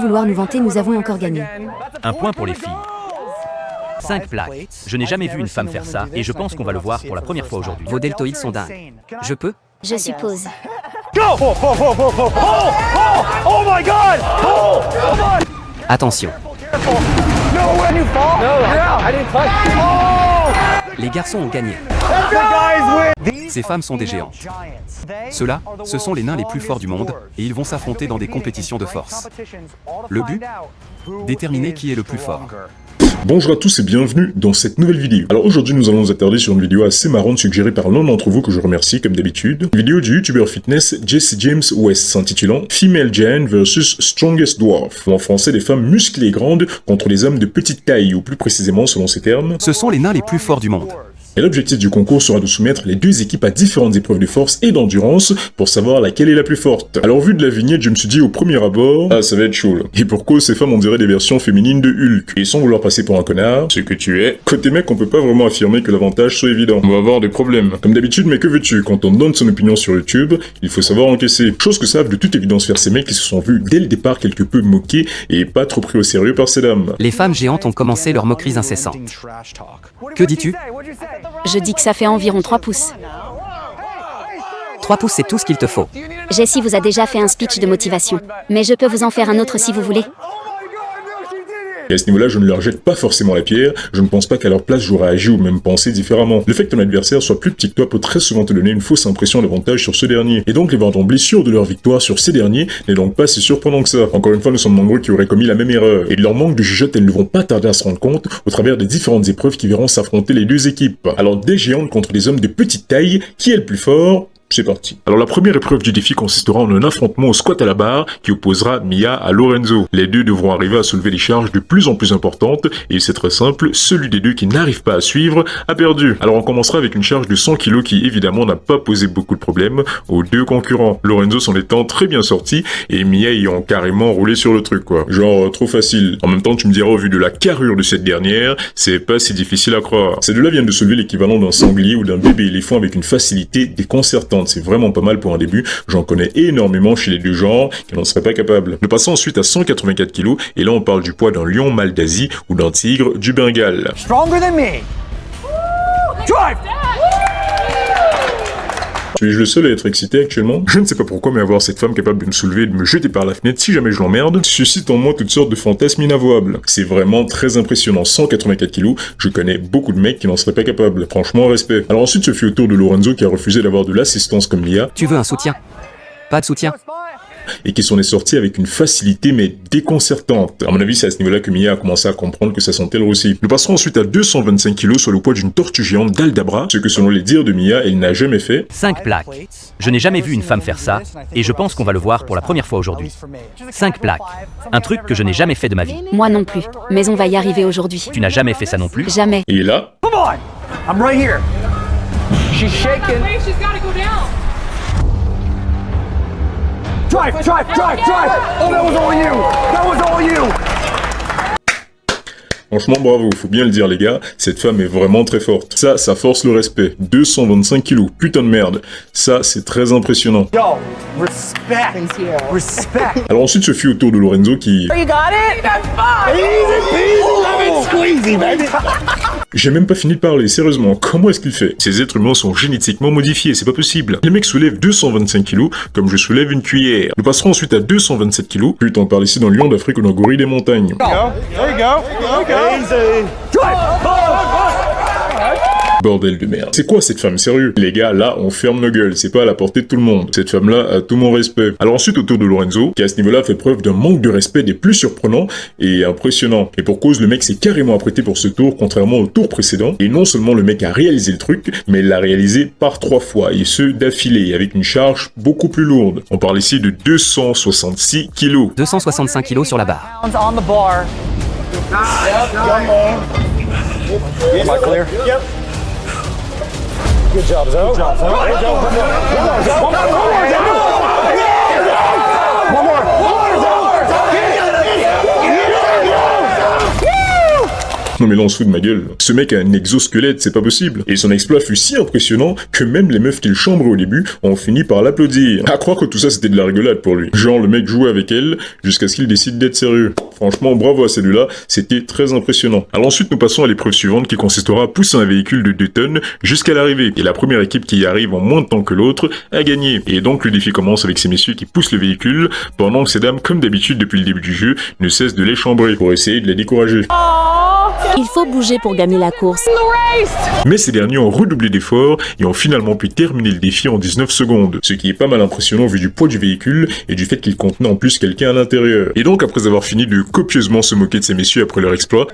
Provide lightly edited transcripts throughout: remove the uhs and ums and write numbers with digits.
vouloir nous vanter, nous avons encore gagné. Un point pour les filles. 5 plaques. Je n'ai jamais vu une femme faire ça et je pense qu'on va le voir pour la première fois aujourd'hui. Vos deltoïdes sont dingues. Je peux? Je suppose. Attention. Les garçons ont gagné. Ces femmes sont des géantes. Ceux-là, ce sont les nains les plus forts du monde et ils vont s'affronter dans des compétitions de force. Le but? Déterminer qui est le plus fort. Bonjour à tous et bienvenue dans cette nouvelle vidéo. Alors aujourd'hui nous allons nous attarder sur une vidéo assez marrante suggérée par l'un d'entre vous que je remercie comme d'habitude. Une vidéo du youtubeur fitness Jesse James West s'intitulant Female Giant vs Strongest Dwarf, ou en français des femmes musclées et grandes contre les hommes de petite taille, ou plus précisément selon ces termes, Ce sont les nains les plus forts du monde. Et l'objectif du concours sera de soumettre les deux équipes à différentes épreuves de force et d'endurance pour savoir laquelle est la plus forte. Alors vu de la vignette, je me suis dit au premier abord, ah ça va être chaud là. Et pour cause, ces femmes on dirait des versions féminines de Hulk. Et sans vouloir passer pour un connard, ce que tu es, côté mec on peut pas vraiment affirmer que l'avantage soit évident. On va avoir des problèmes. Comme d'habitude, mais que veux-tu, quand on donne son opinion sur YouTube, il faut savoir encaisser. Chose que savent de toute évidence faire ces mecs qui se sont vus dès le départ quelque peu moqués et pas trop pris au sérieux par ces dames. Les femmes géantes ont commencé leurs moqueries incessantes. Que dis-tu? Je dis que ça fait environ 3 pouces. 3 pouces, c'est tout ce qu'il te faut. Jessie vous a déjà fait un speech de motivation, mais je peux vous en faire un autre si vous voulez. Et à ce niveau-là, je ne leur jette pas forcément la pierre, je ne pense pas qu'à leur place j'aurais agi ou même pensé différemment. Le fait que ton adversaire soit plus petit que toi peut très souvent te donner une fausse impression d'avantage sur ce dernier. Et donc les voir tomber sûrs de leur victoire sur ces derniers n'est donc pas si surprenant que ça. Encore une fois, nous sommes nombreux qui auraient commis la même erreur. Et de leur manque de jugeote, elles ne vont pas tarder à se rendre compte au travers des différentes épreuves qui verront s'affronter les deux équipes. Alors des géantes contre des hommes de petite taille, qui est le plus fort ? C'est parti. Alors la première épreuve du défi consistera en un affrontement au squat à la barre qui opposera Mia à Lorenzo. Les deux devront arriver à soulever des charges de plus en plus importantes et c'est très simple, celui des deux qui n'arrive pas à suivre a perdu. Alors on commencera avec une charge de 100 kg qui évidemment n'a pas posé beaucoup de problèmes aux deux concurrents. Lorenzo s'en étant très bien sorti et Mia ayant carrément roulé sur le truc quoi. Genre trop facile. En même temps tu me diras au vu de la carrure de cette dernière, c'est pas si difficile à croire. Ces deux-là viennent de soulever l'équivalent d'un sanglier ou d'un bébé éléphant avec une facilité déconcertante. C'est vraiment pas mal pour un début, j'en connais énormément chez les deux genres qui n'en seraient pas capables. Nous passons ensuite à 184 kg et là on parle du poids d'un lion mâle d'Asie ou d'un tigre du Bengale. Stronger than me. Drive. Suis-je le seul à être excité actuellement? Je ne sais pas pourquoi, mais avoir cette femme capable de me soulever et de me jeter par la fenêtre si jamais je l'emmerde suscite en moi toutes sortes de fantasmes inavouables. C'est vraiment très impressionnant. 184 kg, je connais beaucoup de mecs qui n'en seraient pas capables. Franchement, respect. Alors ensuite, ce fut au tour de Lorenzo qui a refusé d'avoir de l'assistance comme Mia. Tu veux un soutien? Pas de soutien? Et qui s'en est sorti avec une facilité mais déconcertante. À mon avis, c'est à ce niveau-là que Mia a commencé à comprendre que ça sentait le roussi. Nous passerons ensuite à 225 kg sur le poids d'une tortue géante d'Aldabra, ce que selon les dires de Mia, elle n'a jamais fait. 5 plaques. Je n'ai jamais vu une femme faire ça et je pense qu'on va le voir pour la première fois aujourd'hui. 5 plaques. Un truc que je n'ai jamais fait de ma vie. Moi non plus, mais on va y arriver aujourd'hui. Tu n'as jamais fait ça non plus? Jamais. Et là, Come on. I'm right here. She's shaking. She's gotta go down. Drive. Oh, that was all you. That was all you. franchement bravo, faut bien le dire les gars, cette femme est vraiment très forte. Ça force le respect. 225 kilos, putain de merde. Ça, c'est très impressionnant. Yo, respect. Respect. Alors ensuite, ce fut au tour de Lorenzo qui... You got it? That's fine. Easy peasy, lemon squeezy, baby. J'ai même pas fini de parler, sérieusement, comment est-ce qu'il fait? Ces êtres humains sont génétiquement modifiés, c'est pas possible. Les mecs soulèvent 225 kilos, comme je soulève une cuillère. Nous passerons ensuite à 227 kilos, putain on parle ici d'un lion d'Afrique ou d'un gorille des montagnes. There you go. Easy. Drive. Bordel de merde. C'est quoi cette femme, sérieux? Les gars, là, on ferme nos gueules, c'est pas à la portée de tout le monde. Cette femme-là a tout mon respect. Alors ensuite, au tour de Lorenzo, qui à ce niveau-là fait preuve d'un manque de respect des plus surprenants et impressionnants. Et pour cause, le mec s'est carrément apprêté pour ce tour, contrairement au tour précédent. Et non seulement le mec a réalisé le truc, mais il l'a réalisé par 3 fois, et ce, d'affilée, avec une charge beaucoup plus lourde. On parle ici de 266 kilos. 265 kilos sur la barre. On the bar. Am I clear? Yep. Good job, Zoe. Good job, Zoe. One more. Non mais là on se fout de ma gueule. Ce mec a un exosquelette, c'est pas possible. Et son exploit fut si impressionnant que même les meufs qu'il chambrait au début ont fini par l'applaudir. À croire que tout ça c'était de la rigolade pour lui. Genre le mec jouait avec elle jusqu'à ce qu'il décide d'être sérieux. Franchement bravo à celui-là, c'était très impressionnant. Alors ensuite nous passons à l'épreuve suivante qui consistera à pousser un véhicule de 2 tonnes jusqu'à l'arrivée. Et la première équipe qui y arrive en moins de temps que l'autre a gagné. Et donc le défi commence avec ces messieurs qui poussent le véhicule pendant que ces dames, comme d'habitude depuis le début du jeu, ne cessent de les chambrer pour essayer de les décourager. Il faut bouger pour gagner la course. Mais ces derniers ont redoublé d'efforts et ont finalement pu terminer le défi en 19 secondes. Ce qui est pas mal impressionnant vu du poids du véhicule et du fait qu'il contenait en plus quelqu'un à l'intérieur. Et donc après avoir fini de copieusement se moquer de ces messieurs après leur exploit,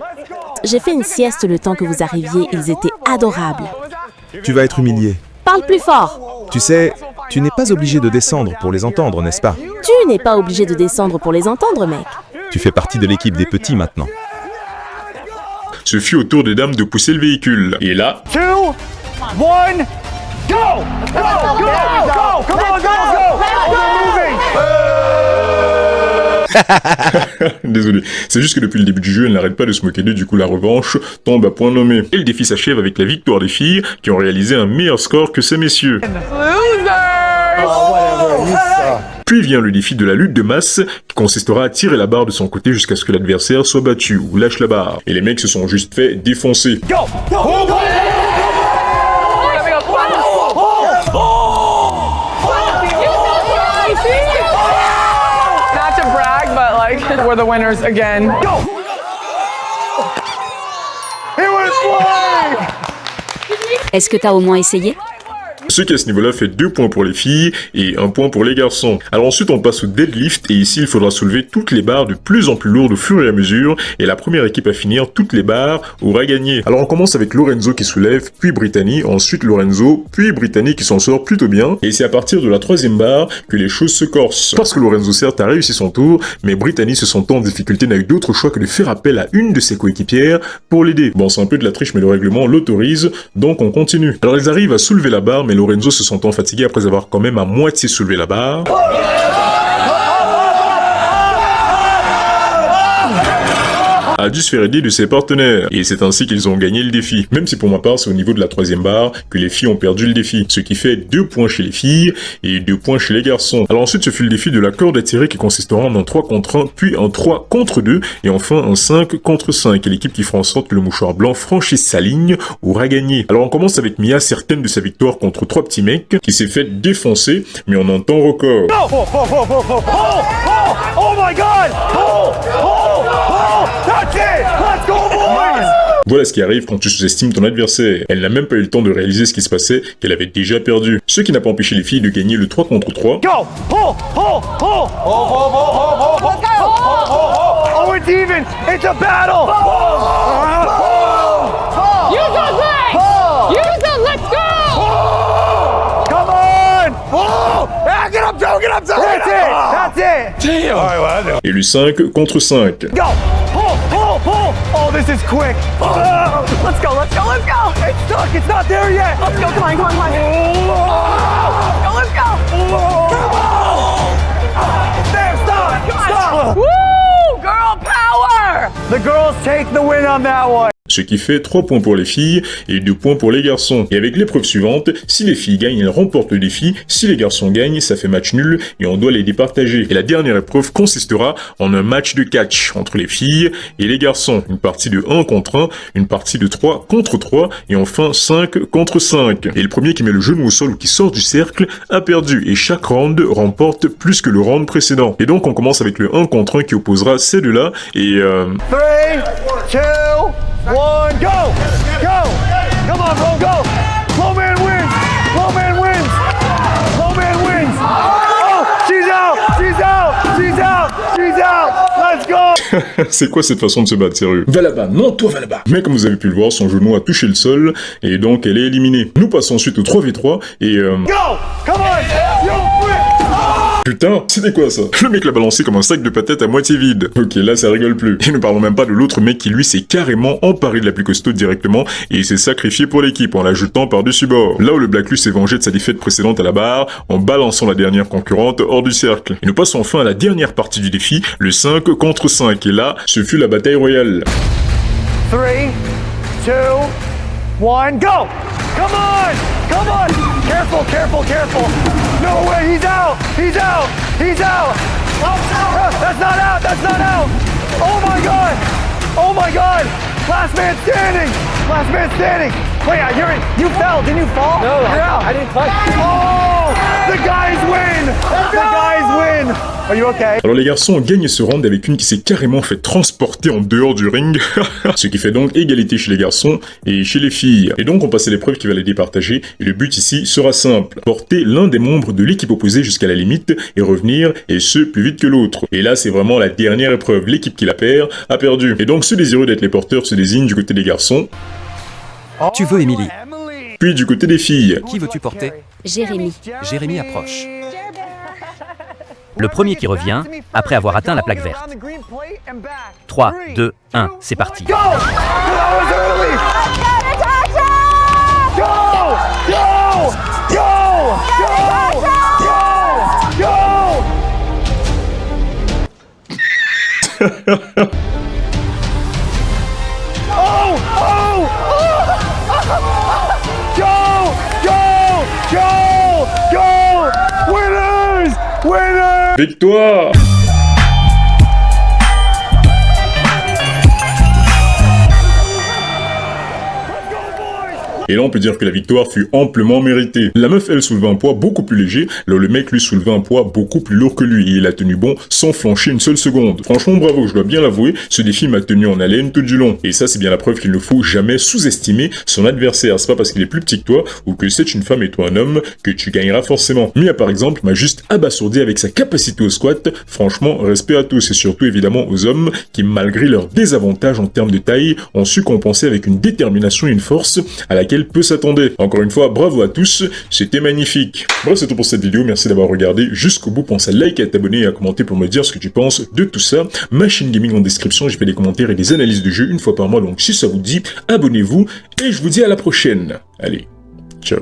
J'ai fait une sieste le temps que vous arriviez, ils étaient adorables. Tu vas être humilié. Parle plus fort. Tu sais, tu n'es pas obligé de descendre pour les entendre, n'est-ce pas? Tu n'es pas obligé de descendre pour les entendre, mec. Tu fais partie de l'équipe des petits maintenant. ce fut au tour des dames de pousser le véhicule. Et là... 2, 1, go! Go! Go! Go! Come on, go! Désolé, c'est juste que depuis le début du jeu, elle n'arrête pas de se moquer d'eux, du coup la revanche tombe à point nommé. Et le défi s'achève avec la victoire des filles, qui ont réalisé un meilleur score que ces messieurs. Puis vient le défi de la lutte de masse, qui consistera à tirer la barre de son côté jusqu'à ce que l'adversaire soit battu, ou lâche la barre. Et les mecs se sont juste fait défoncer. Go! Go! Go! We're the winners again. Go! He was flying! Est-ce que t'as au moins essayé? Ce qui à ce niveau-là fait 2 points pour les filles et 1 point pour les garçons. Alors ensuite on passe au deadlift et ici il faudra soulever toutes les barres de plus en plus lourdes au fur et à mesure et la première équipe à finir toutes les barres aura gagné. Alors on commence avec Lorenzo qui soulève, puis Brittany, ensuite Lorenzo, puis Brittany qui s'en sort plutôt bien et c'est à partir de la 3e barre que les choses se corsent. Parce que Lorenzo certes a réussi son tour, mais Brittany se sentant en difficulté n'a eu d'autre choix que de faire appel à une de ses coéquipières pour l'aider. Bon c'est un peu de la triche mais le règlement l'autorise, donc on continue. Alors ils arrivent à soulever la barre mais Lorenzo se sentant fatigué après avoir quand même à moitié soulevé la barre. A dû se faire aider de ses partenaires, et c'est ainsi qu'ils ont gagné le défi. Même si pour ma part c'est au niveau de la 3e barre que les filles ont perdu le défi, ce qui fait 2 points chez les filles et 2 points chez les garçons. Alors ensuite ce fut le défi de la corde à tirer qui consistera en un 3 contre 1, puis un 3 contre 2, et enfin un 5 contre 5, et l'équipe qui fera en sorte que le mouchoir blanc franchisse sa ligne aura gagné. Alors on commence avec Mia, certaine de sa victoire contre 3 petits mecs, qui s'est fait défoncer, mais en un temps record. Oh my God! That's it! Let's go, boys! Voilà ce qui arrive quand tu sous-estimes ton adversaire. Elle n'a même pas eu le temps de réaliser ce qui se passait, qu'elle avait déjà perdu. Ce qui n'a pas empêché les filles de gagner le 3 contre 3. Go! Oh, it's even! It's a battle! Use those legs! Use them! Let's go! Come on! Get up, Joe! Get up, Joe! That's it! That's it! Damn! All right, well, I know. Et le 5 contre 5. Go! Oh, this is quick! Let's go, let's go, let's go! It's stuck, it's not there yet! Let's go, come on, come on, come on! Let's go! Come on! There, stop! Stop! Woo! Girl power! The girls take the win on that one! Ce qui fait 3 points pour les filles et 2 points pour les garçons. Et avec l'épreuve suivante, si les filles gagnent, elles remportent le défi. Si les garçons gagnent, ça fait match nul et on doit les départager. Et la dernière épreuve consistera en un match de catch entre les filles et les garçons. Une partie de 1 contre 1, une partie de 3 contre 3 et enfin 5 contre 5. Et le premier qui met le genou au sol ou qui sort du cercle a perdu. Et chaque round remporte plus que le round précédent. Et donc on commence avec le 1 contre 1 qui opposera ces deux-là et 3, 2, 1, go! Go! Come on, bro, go! Low man wins! Low man wins! Low man wins! Oh, she's out! She's out! She's out! She's out! Let's go! c'est quoi cette façon de se battre, sérieux? Va là-bas, non, toi va là-bas. Mais comme vous avez pu le voir, son genou a touché le sol et donc elle est éliminée. Nous passons ensuite au 3v3 et Go! Come on! Yo, quick! Putain, c'était quoi ça? Le mec l'a balancé comme un sac de patates à moitié vide. Ok, là ça rigole plus. Et ne parlons même pas de l'autre mec qui lui s'est carrément emparé de la plus costaud directement et il s'est sacrifié pour l'équipe en la jetant par-dessus bord. Là où le Blacklist s'est vengé de sa défaite précédente à la barre en balançant la dernière concurrente hors du cercle. Et nous passons enfin à la dernière partie du défi, le 5 contre 5. Et là, ce fut la bataille royale. 3, 2, 1, go! Come on! Come on! Careful, careful, careful! No way, he's out! He's out! He's out! That's not out! That's not out! Oh my god! Oh my god! Last man standing! Last man standing! Wait, you fell, didn't you fall? No, you're out. I didn't touch. Oh! The guys win! The guys win! Are you okay? Alors les garçons gagnent ce round avec une qui s'est carrément fait transporter en dehors du ring, ce qui fait donc égalité chez les garçons et chez les filles. Et donc on passe à l'épreuve qui va les départager, et le but ici sera simple, porter l'un des membres de l'équipe opposée jusqu'à la limite et revenir, et ce plus vite que l'autre. Et là c'est vraiment la dernière épreuve, l'équipe qui la perd a perdu. Et donc ceux désireux d'être les porteurs se désignent du côté des garçons. Tu veux Emily? Puis du côté des filles. Qui veux-tu porter? Jérémy. Jérémy approche. Le premier qui revient, après avoir atteint la plaque verte. 3, 2, 1, c'est parti. Go! That was early! Go! Go! Go! Go! Go! Go! Oh! Oh! Go! Go! Go! Go! Winners! Winners! Victoire! Et là on peut dire que la victoire fut amplement méritée. La meuf elle soulevait un poids beaucoup plus léger, alors le mec lui soulevait un poids beaucoup plus lourd que lui, et il a tenu bon sans flancher une seule seconde. Franchement bravo, je dois bien l'avouer, ce défi m'a tenu en haleine tout du long. Et ça c'est bien la preuve qu'il ne faut jamais sous-estimer son adversaire. C'est pas parce qu'il est plus petit que toi, ou que c'est une femme et toi un homme, que tu gagneras forcément. Mia par exemple m'a juste abasourdi avec sa capacité au squat. Franchement respect à tous, et surtout évidemment aux hommes, qui malgré leur désavantage en termes de taille, ont su compenser avec une détermination et une force à laquelle peu s'attendaient. Encore une fois, bravo à tous, c'était magnifique. Bref, c'est tout pour cette vidéo, merci d'avoir regardé jusqu'au bout. Pense à liker, à t'abonner et à commenter pour me dire ce que tu penses de tout ça. Ma chaîne gaming en description, je fais des commentaires et des analyses de jeux une fois par mois, donc si ça vous dit, abonnez-vous et je vous dis à la prochaine. Allez, ciao.